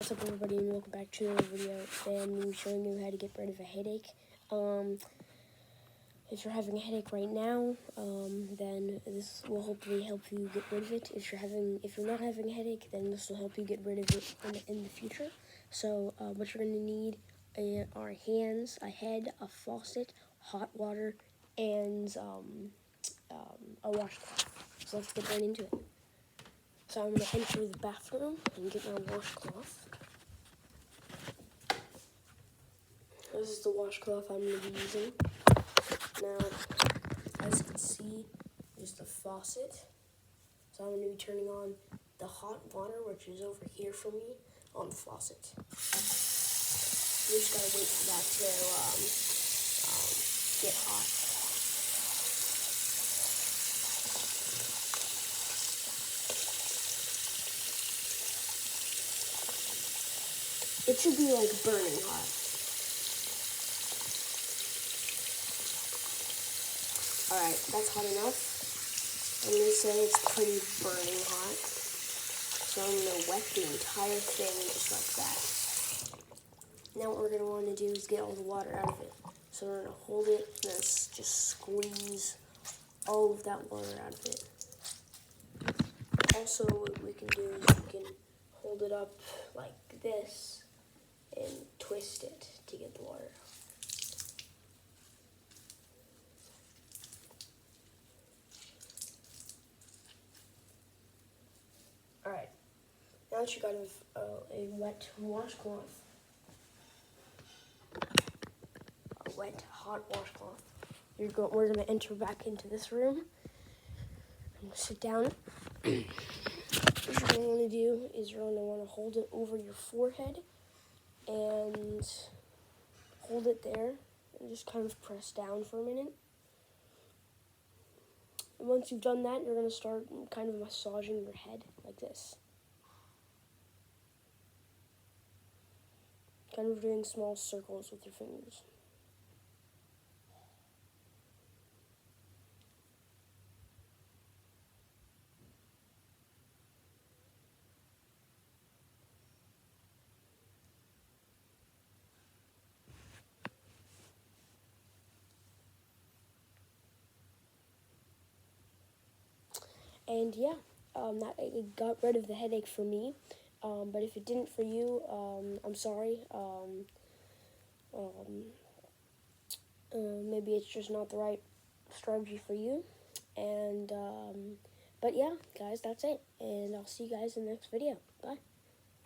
What's up, everybody, and welcome back to another video. Today I'm going to be showing you how to get rid of a headache. If you're having a headache right now, then this will hopefully help you get rid of it. If you're not having a headache, then this will help you get rid of it in the future. So what you're going to need are hands, a head, a faucet, hot water, and a washcloth. So let's get right into it. So I'm going to enter the bathroom and get my washcloth. This is the washcloth I'm going to be using. Now, as you can see, there's the faucet. So I'm going to be turning on the hot water, which is over here for me, on the faucet. You just got to wait for that to get hot. It should be like burning hot. Alright, that's hot enough. I'm going to say it's pretty burning hot. So I'm going to wet the entire thing just like that. Now what we're going to want to do is get all the water out of it. So we're going to hold it and then just squeeze all of that water out of it. Also, what we can do is we can hold it up like this and twist it to get the water out. Alright, now that you got a wet washcloth, a wet, hot washcloth, we're going to enter back into this room and sit down. What you're going to want to do is you're going to want to hold it over your forehead and hold it there and just kind of press down for a minute. And once you've done that, you're going to start kind of massaging your head like this. Kind of doing small circles with your fingers. And yeah, it got rid of the headache for me. But if it didn't for you, I'm sorry. Maybe it's just not the right strategy for you. And but yeah, guys, that's it. And I'll see you guys in the next video. Bye.